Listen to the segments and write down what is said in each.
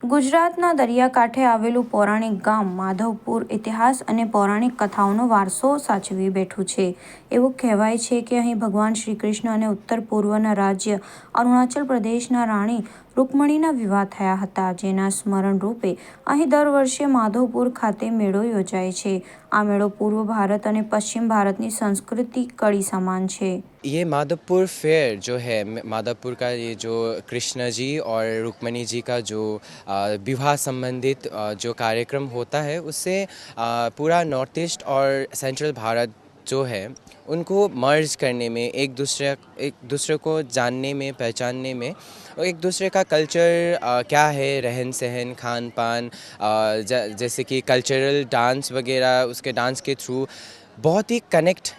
ગુજરાતના દરિયાકાંઠે આવેલું પૌરાણિક ગામ માધવપુર ઇતિહાસ અને પૌરાણિક કથાઓનો વારસો સાચવી બેઠું છે. એવું કહેવાય છે કે અહીં ભગવાન શ્રી કૃષ્ણ અને ઉત્તર પૂર્વના રાજ્ય અરુણાચલ પ્રદેશના રાણી રૂકમણીના વિવાહ થયા હતા, જેના સ્મરણ રૂપે અહીં દર વર્ષે માધવપુર ખાતે મેળો યોજાય છે. આ મેળો પૂર્વ ભારત અને પશ્ચિમ ભારતની સંસ્કૃતિ કડી સમાન છે. ये माधवपुर फेयर जो है माधवपुर का ये जो कृष्ण जी और रुक्मणी जी का जो विवाह संबंधित जो कार्यक्रम होता है उससे पूरा नॉर्थ ईस्ट और सेंट्रल भारत जो है उनको मर्ज करने में एक दूसरे को जानने में पहचानने में और एक दूसरे का कल्चर क्या है, रहन सहन, खान पान, जैसे कि कल्चरल डांस वगैरह उसके डांस के थ्रू बहुत ही कनेक्ट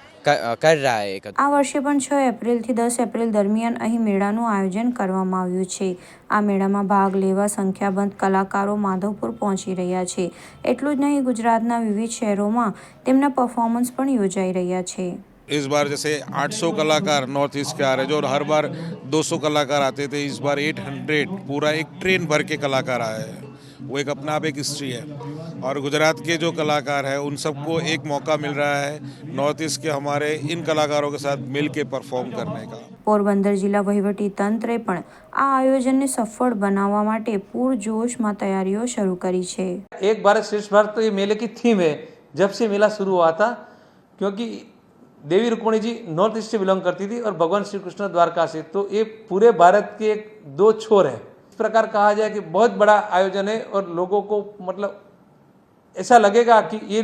कर रहा है. આ વર્ષે પણ 6 એપ્રિલથી 10 એપ્રિલ દરમિયાન અહીં મેળાનું આયોજન કરવામાં આવ્યું છે. આ મેળામાં ભાગ લેવા સંખ્યાબંધ કલાકારો માધવપુર પહોંચી રહ્યા છે. એટલું જ નહીં, ગુજરાતના વિવિધ શહેરોમાં તેમના પરફોર્મન્સ પણ યોજાઈ રહ્યા છે. इस बार जैसे 800 कलाकार नॉर्थ ईस्ट के आ रहे हैं, जो हर बार 200 कलाकार आते थे, इस बार 800 पूरा एक ट्रेन भर के कलाकार आए हैं. वो एक अपना आप एक हिस्ट्री है. और गुजरात के जो कलाकार हैं उन सबको एक मौका मिल रहा है नॉर्थ ईस्ट के हमारे इन कलाकारों के साथ मिल के परफॉर्म करने का. પોરબંદર જિલ્લા વહીવટી તંત્રે પણ આ આયોજનને સફળ બનાવવા માટે પૂરજોશમાં તૈયારીઓ શરૂ કરી છે. एक भारत श्रेष्ठ भारत तो ये मेले की थीम है जब से मेला शुरू हुआ था, क्योंकि देवी रुक्मणी जी नॉर्थ ईस्ट से बिलोंग करती थी और भगवान श्री कृष्ण द्वारका से, तो ये पूरे भारत के एक दो छोर है. इस प्रकार कहा जाए कि बहुत बड़ा आयोजन है और लोगों को मतलब ऐसा लगेगा कि ये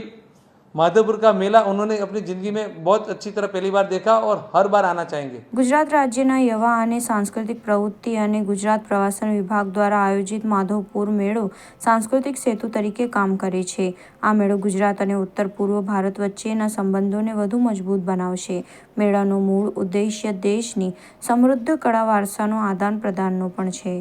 माधवपुर का मेला उन्होंने अपनी जिंदगी में बहुत अच्छी तरह पहली बार देखा और हर बार आना चाहेंगे. ગુજરાત રાજ્યના યુવા અને સાંસ્કૃતિક પ્રવૃત્તિ અને ગુજરાત પ્રવાસન વિભાગ દ્વારા આયોજિત માધવપુર મેળો સાંસ્કૃતિક સેતુ તરીકે કામ કરે છે. આ મેળો ગુજરાત અને ઉત્તર પૂર્વ ભારત વચ્ચેના સંબંધોને વધુ મજબૂત બનાવશે. મેળાનો મૂળ ઉદ્દેશ્ય દેશની સમૃદ્ધ કળા વારસાનો આદાન પ્રદાનનો પણ છે.